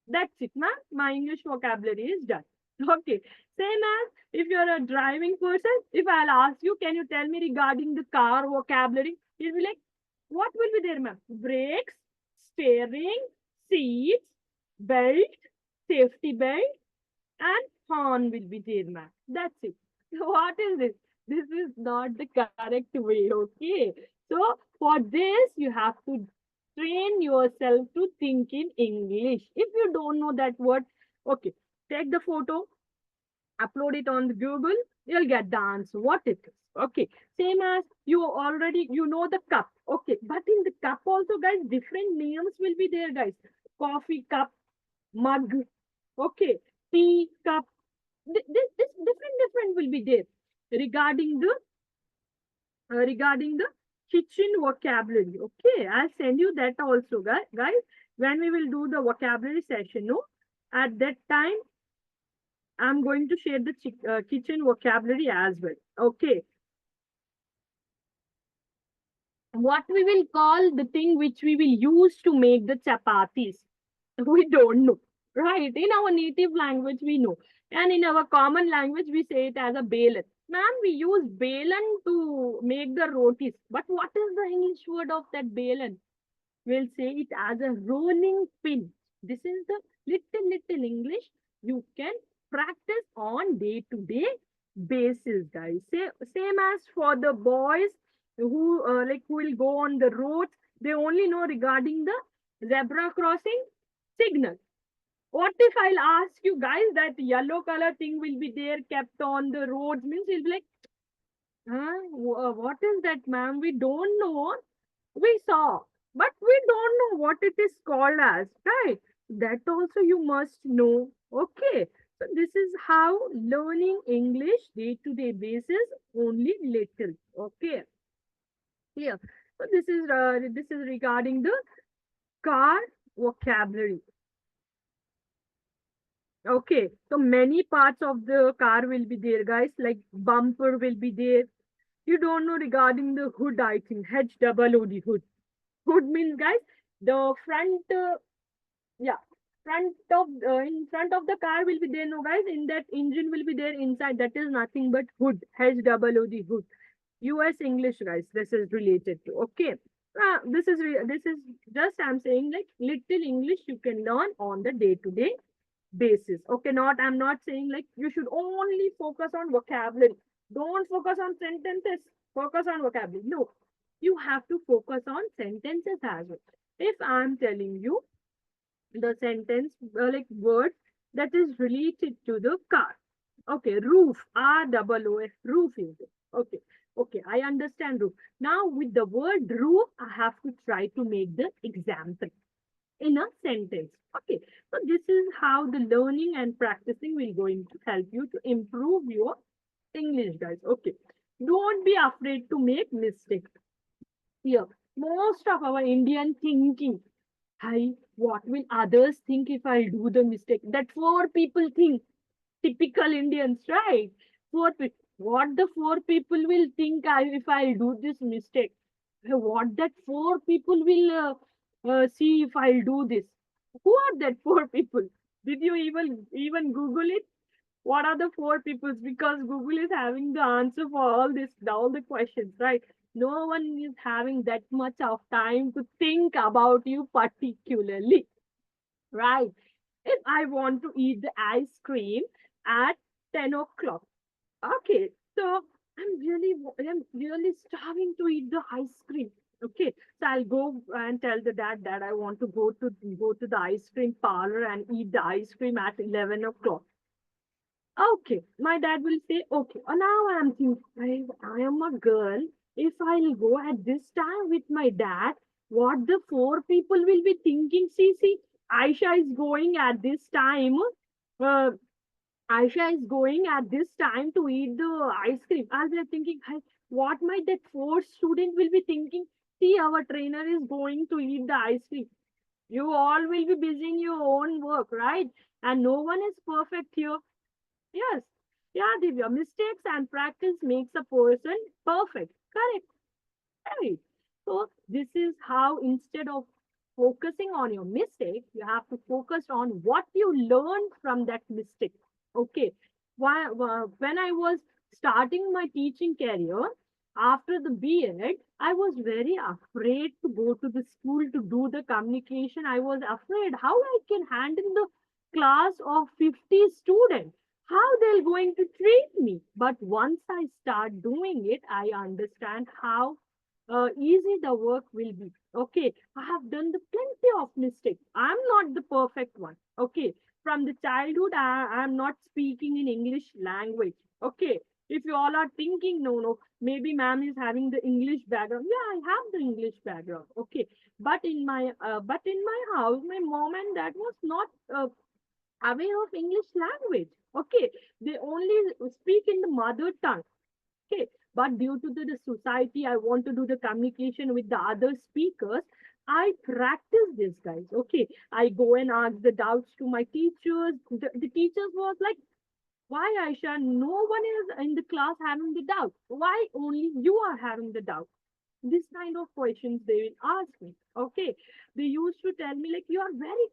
That's it, ma'am. My English vocabulary is done. Okay. Same as if you're a driving person, if I'll ask you, can you tell me regarding the car vocabulary? You'll be like, what will be there, ma'am? Brakes, steering, seats, belt, safety belt, and horn will be there, ma'am. That's it. So what is this? This is not the correct way, okay? So for this, you have to train yourself to think in English. If you don't know that word, okay, take the photo, upload it on the Google, you'll get the answer, what it is. Okay, same as you already, you know the cup. Okay, but in the cup also, guys, different names will be there, guys. Coffee cup, mug, okay, tea cup. This different will be there regarding the kitchen vocabulary. Okay, I'll send you that also, guys. When we will do the vocabulary session, no, at that time I'm going to share the kitchen vocabulary as well. Okay, what we will call the thing which we will use to make the chapatis, we don't know, right? In our native language we know, and in our common language we say it as a belan. Ma'am, we use belan to make the rotis, but what is the English word of that belan? We'll say it as a rolling pin. This is the little English you can practice on day-to-day basis, guys. Same as for the boys who who will go on the road, they only know regarding the zebra crossing signal. What if I'll ask you guys that yellow color thing will be there kept on the roads? Means you'll be like, huh? What is that, ma'am? We don't know. We saw, but we don't know what it is called as, right? That also you must know. Okay. So this is how learning English day-to-day basis only little. Okay. Here. So this is regarding the car vocabulary. Okay, so many parts of the car will be there, guys. Like bumper will be there. You don't know regarding the hood, I think. HOOD, hood. Hood means, guys, the front, yeah, in front of the car will be there, no, guys. In that engine will be there inside. That is nothing but hood. HOOD, hood. US English, guys. This is related to. Okay. This is just I'm saying like little English you can learn on the day-to-day basis. Okay, I'm not saying like you should only focus on vocabulary. Don't focus on sentences. Focus on vocabulary. No, you have to focus on sentences as well. If I'm telling you the sentence like word that is related to the car. Okay, roof. ROOF. Roof is it. Okay. Okay, I understand roof. Now with the word roof, I have to try to make the example in a sentence. Okay, so this is how the learning and practicing will going to help you to improve your English, guys. Okay, don't be afraid to make mistakes. Here, most of our Indian thinking, hi, what will others think if I do the mistake? That four people think. Typical Indians, right? What the four people will think if I do this mistake? What that four people will see if I'll do this? Who are that four people? Did you even Google it? What are the four peoples? Because Google is having the answer for all the questions, right? No one is having that much of time to think about you particularly, right? If I want to eat the ice cream at 10 o'clock, okay, so I'm really starving to eat the ice cream. Okay, so I'll go and tell the dad I want to go to the ice cream parlor and eat the ice cream at 11 o'clock. Okay, my dad will say, okay. Now I'm thinking, I am a girl. If I'll go at this time with my dad, what the four people will be thinking? See, Aisha is going at this time. Uh, Aisha is going at this time to eat the ice cream. I'll be thinking, "Hey, what might that fourth student will be thinking? See, our trainer is going to eat the ice cream. You all will be busy in your own work, right? And no one is perfect here. Yes. Yeah, Divya. Mistakes and practice makes a person perfect. Correct. Right. So this is how instead of focusing on your mistake, you have to focus on what you learned from that mistake. Okay. When I was starting my teaching career after the B.Ed, I was very afraid to go to the school to do the communication. I was afraid how I can handle the class of 50 students, how they're going to treat me. But once I start doing it, I understand how easy the work will be. Okay, I have done the plenty of mistakes. I'm not the perfect one. Okay, from the childhood, I'm not speaking in English language. Okay, if you all are thinking, no, maybe ma'am is having the English background. Yeah, I have the English background. Okay, but in my house, my mom and dad was not aware of English language. Okay, they only speak in the mother tongue. Okay, but due to the society, I want to do the communication with the other speakers. I practice this, guys. Okay, I go and ask the doubts to my teachers. The teachers was like, why, Aisha? No one is in the class having the doubt. Why only you are having the doubt? This kind of questions they will ask me. Okay, they used to tell me like you are very,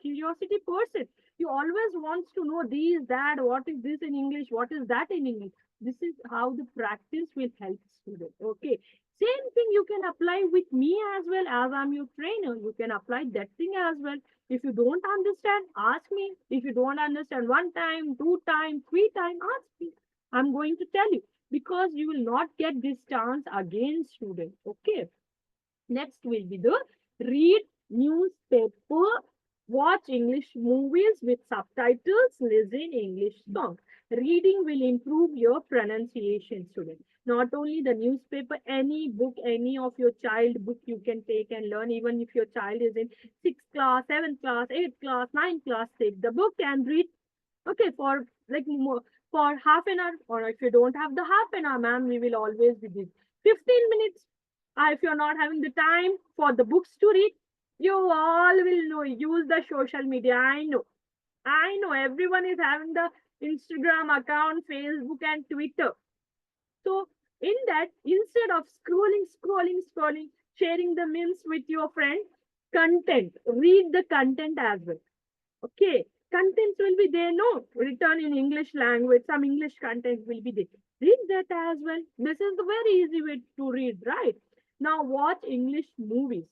curiosity person. You always wants to know this, that, what is this in English, what is that in English. This is how the practice will help student. Okay, same thing you can apply with me as well as I'm your trainer. You can apply that thing as well. If you don't understand, ask me. If you don't understand one time, two time, three time, ask me. I'm going to tell you because you will not get this chance again, student. Okay. Next will be the read newspaper Watch English movies with subtitles, listen English songs. Reading will improve your pronunciation, student. Not only the newspaper, any book, any of your child book you can take and learn. Even if your child is in 6th class, 7th class, 8th class, 9th class, take the book and read. Okay, for like more, for half an hour, or if you don't have the half an hour, ma'am, we will always be this 15 minutes. If you're not having the time for the books to read, you all will know. Use the social media. I know everyone is having the Instagram account, Facebook, and Twitter. So in that, instead of scrolling, sharing the memes with your friend, content, read the content as well. Okay, contents will be there, no, written in English language, some English content will be there. Read that as well. This is the very easy way to read, right? Now watch English movies.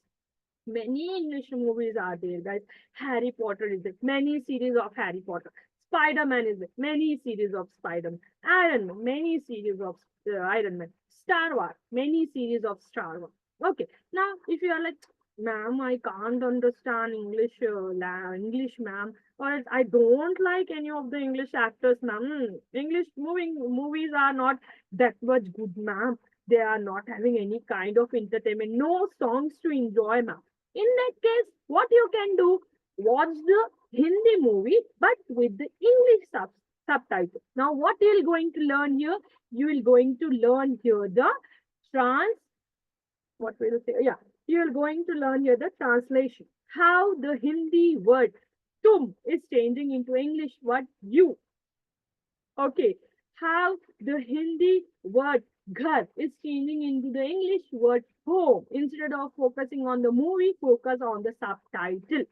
Many English movies are there, guys. Harry Potter is there. Many series of Harry Potter. Spider-Man is there. Many series of Spider-Man. Iron Man. Many series of Iron Man. Star Wars. Many series of Star Wars. Okay. Now, if you are like, ma'am, I can't understand English, English, ma'am, or else I don't like any of the English actors, ma'am. English movies are not that much good, ma'am. They are not having any kind of entertainment. No songs to enjoy, ma'am. In that case, what you can do, watch the Hindi movie, but with the English subtitle. Now, what you are going to learn here? You will going to learn here the trans, what will say? Yeah, you are going to learn here the translation. How the Hindi word tum is changing into English word you. Okay, how the Hindi word ghar is changing into the English word home. Instead of focusing on the movie, focus on the subtitle.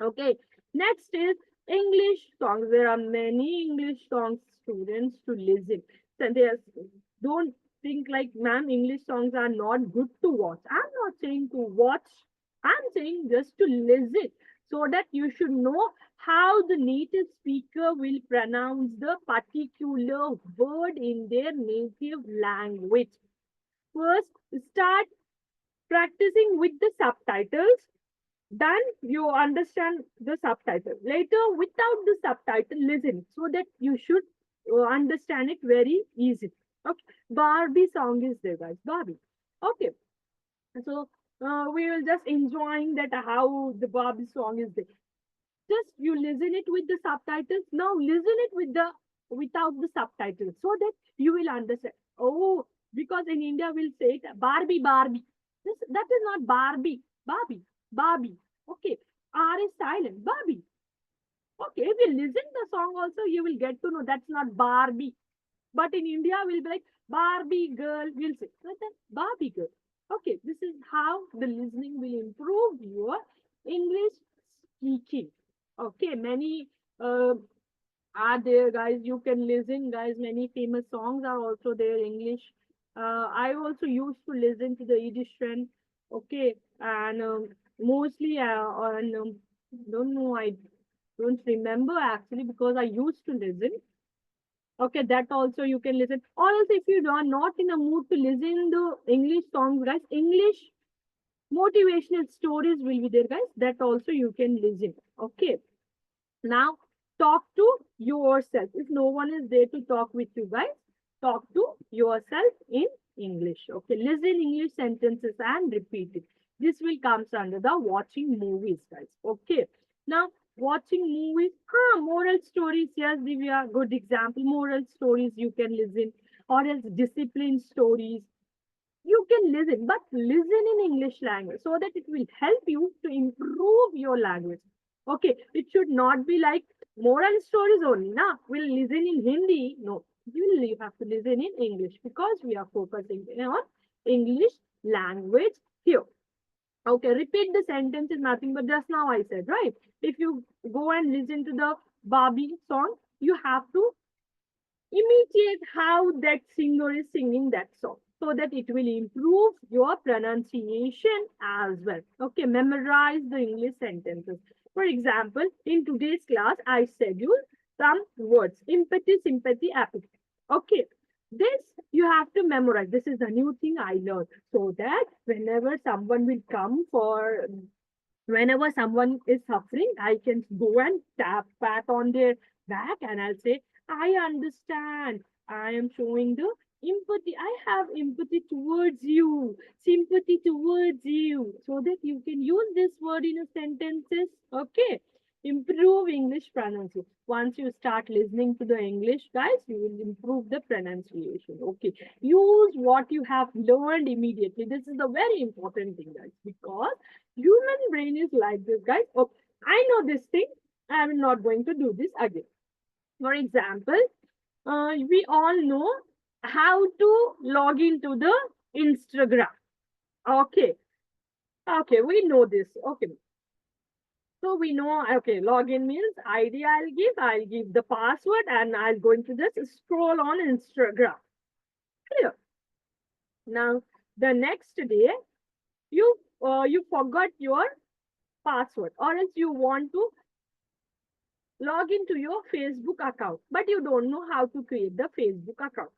Okay, next is English songs. There are many English songs students to listen. So they don't think like, ma'am, English songs are not good to watch. I'm not saying to watch. I'm saying just to listen so that you should know how the native speaker will pronounce the particular word in their native language. First, start practicing with the subtitles, then you understand the subtitle. Later, without the subtitle, listen so that you should understand it very easy. Okay, Barbie song is there, guys. Barbie. Okay, so we will just enjoying that how the Barbie song is there. Just you listen it with the subtitles. Now listen it with the without the subtitles so that you will understand. Oh, because in India we'll say it Barbie, Barbie. That is not Barbie, Barbie, Barbie. Okay, R is silent, Barbie. Okay, if you listen the song also, you will get to know that's not Barbie. But in India, we'll be like Barbie girl. We'll say that's Barbie girl. Okay, this is how the listening will improve your English speaking. Okay, many are there, guys. You can listen, guys. Many famous songs are also there, English. I also used to listen to the edition. Okay, and mostly on, don't know, I don't remember actually because I used to listen. Okay, that also you can listen. Or else if you are not in a mood to listen the English songs, guys, English motivational stories will be there, guys. That also you can listen. Okay. Now, talk to yourself. If no one is there to talk with you guys, talk to yourself in English. Okay, listen English sentences and repeat it. This will comes under the watching movies, guys. Okay. Now, watching movies, moral stories. Yes, Divya, good example. Moral stories you can listen, or else discipline stories. You can listen, but listen in English language so that it will help you to improve your language. Okay, it should not be like moral stories only. Now, we'll listen in Hindi. No, you have to listen in English because we are focusing on English language here. Okay, repeat the sentence is nothing but just now I said, right? If you go and listen to the Barbie song, you have to imitate how that singer is singing that song so that it will improve your pronunciation as well. Okay, memorize the English sentences. For example, in today's class, I scheduled some words, empathy, sympathy, apathy. Okay, this you have to memorize. This is the new thing I learned so that whenever someone will come for Whenever someone is suffering, I can go and pat on their back and I'll say, I understand. I am showing the empathy. I have empathy towards you, sympathy towards you, so that you can use this word in a sentences. Okay. Improve English pronunciation. Once you start listening to the English, guys, you will improve the pronunciation. Okay. Use what you have learned immediately. This is the very important thing, guys, because human brain is like this, guys. Oh, I know this thing. I am not going to do this again. For example, we all know how to log into the Instagram. Okay. Okay, we know this. Okay. So we know, okay, login means ID I'll give the password and I'm going to just scroll on Instagram. Clear. Now, the next day, you forgot your password or else you want to log into your Facebook account, but you don't know how to create the Facebook account.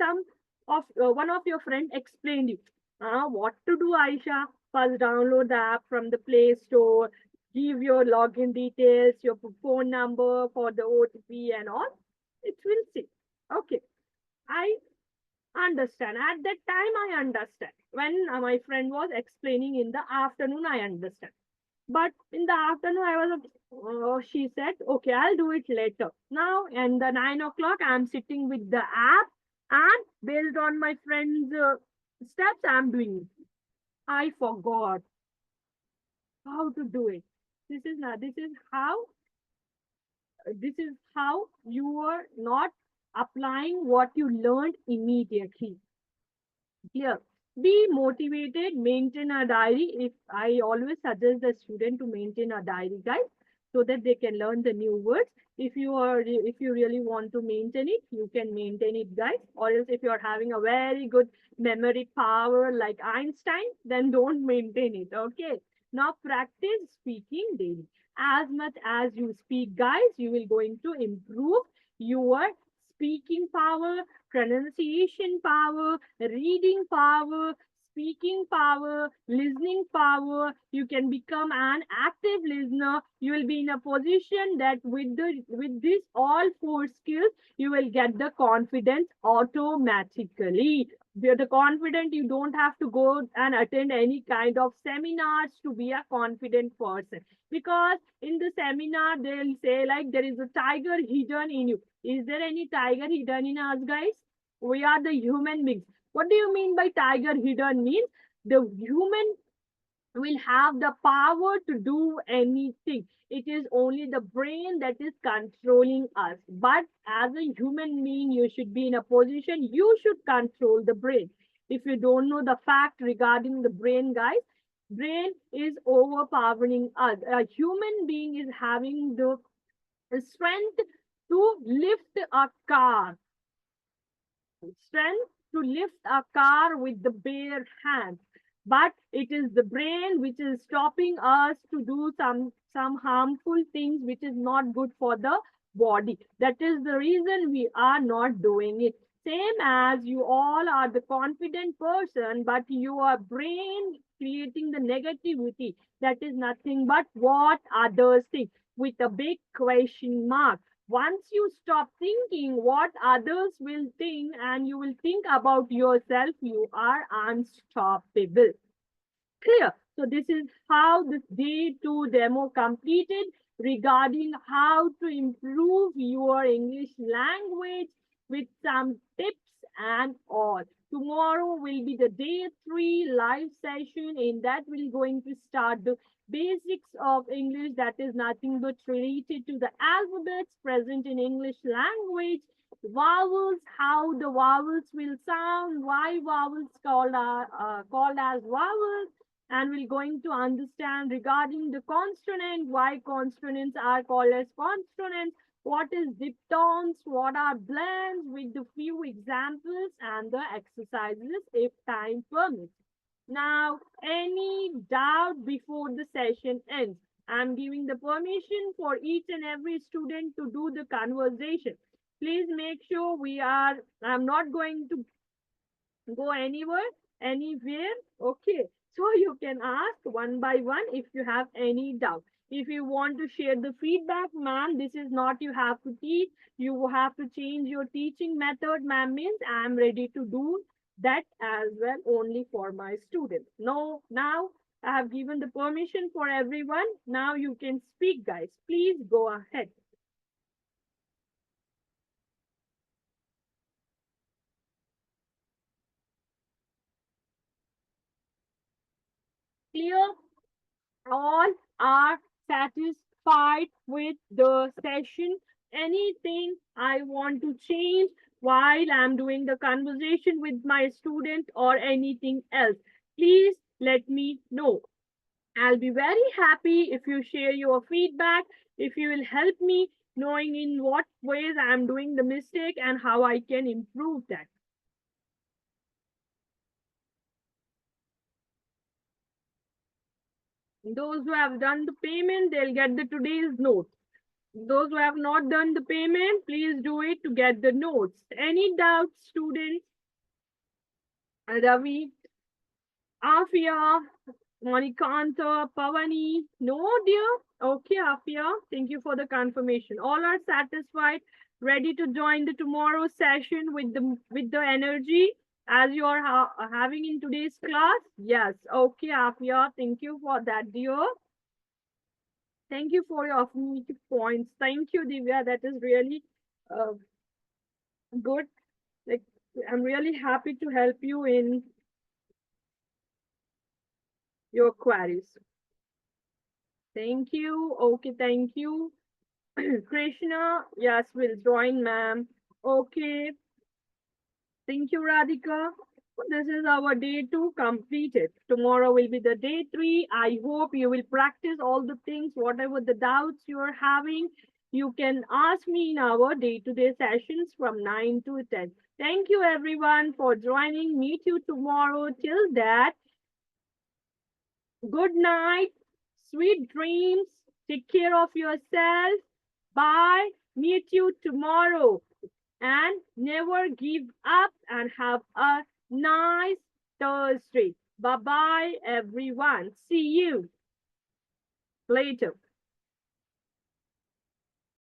Some of one of your friend explained you what to do, Aisha. First, download the app from the Play Store, give your login details, your phone number for the OTP and all. It will see. Okay, I understand. At that time, I understand. When my friend was explaining in the afternoon, I understand. But in the afternoon, I was, she said, okay, I'll do it later. Now, and the 9 o'clock, I'm sitting with the app and based on my friend's steps, I'm doing it. I forgot how to do it. This is how you are not applying what you learned immediately. Clear. Be motivated, maintain a diary. If I always suggest the student to maintain a diary, guys, so that they can learn the new words. If you really want to maintain it, you can maintain it, guys. Or else if you're having a very good memory power like Einstein, then don't maintain it. Okay. Now practice speaking daily. As much as you speak, guys, you will going to improve your speaking power, pronunciation power, reading power, speaking power, listening power. You can become an active listener. You will be in a position that with this all four skills, you will get the confidence automatically. The confident, you don't have to go and attend any kind of seminars to be a confident person, because in the seminar they'll say like there is a tiger hidden in you. Is there any tiger hidden in us, guys? We are the human beings. What do you mean by tiger hidden? Means the human will have the power to do anything. It is only the brain that is controlling us. But as a human being, you should be in a position, you should control the brain. If you don't know the fact regarding the brain, guys, brain is overpowering us. A human being is having the strength to lift a car, strength to lift a car with the bare hands, but it is the brain which is stopping us to do some harmful things which is not good for the body. That is the reason we are not doing it. Same as you all are the confident person, but your brain creating the negativity, that is nothing but what others think, with a big question mark. Once you stop thinking what others will think and you will think about yourself, you are unstoppable. Clear. So this is how this day 2 demo completed regarding how to improve your English language with some tips and all. Tomorrow will be the day 3 live session. In that we're going to start the basics of English, that is nothing but related to the alphabets present in English language, vowels, how the vowels will sound, why vowels called as vowels, and we're going to understand regarding the consonant, why consonants are called as consonants, what is diphthongs, what are blends, with the few examples and the exercises if time permits. Now, any doubt before the session ends? I'm giving the permission for each and every student to do the conversation. Please make sure I'm not going to go anywhere. Okay. So you you can ask one by one if you have any doubt. If you want to share the feedback, ma'am, this is not you have to teach. You have to change your teaching method, ma'am, means I am ready to do that as well only for my students. No, now I have given the permission for everyone. Now you can speak, guys. Please go ahead. Clear? All are satisfied with the session. Anything I want to change while I'm doing the conversation with my student or anything else, please let me know. I'll be very happy if you share your feedback, if you will help me knowing in what ways I'm doing the mistake and how I can improve that. Those who have done the payment, they'll get the today's note. Those who have not done the payment, please do it to get the notes. Any doubts, students? Ravi, Afia, Monikanta, Pavani? No, dear? Okay, Afia, thank you for the confirmation. All are satisfied, ready to join the tomorrow session with the energy as you are having in today's class? Yes, okay, Afia, thank you for that, dear. Thank you for your affirmative points. Thank you, Divya. That is really uh, good. Like, I'm really happy to help you in your queries. Thank you. Okay, thank you. Krishna, yes, we'll join, ma'am. Okay, thank you, Radhika. This is our day 2 completed. Tomorrow will be the day 3. I hope you will practice all the things, whatever the doubts you are having. You can ask me in our day-to-day sessions from 9 to 10. Thank you, everyone, for joining. Meet you tomorrow. Till that, good night, sweet dreams. Take care of yourself. Bye. Meet you tomorrow. And never give up and have a nice Thursday. Bye bye, everyone. See you later.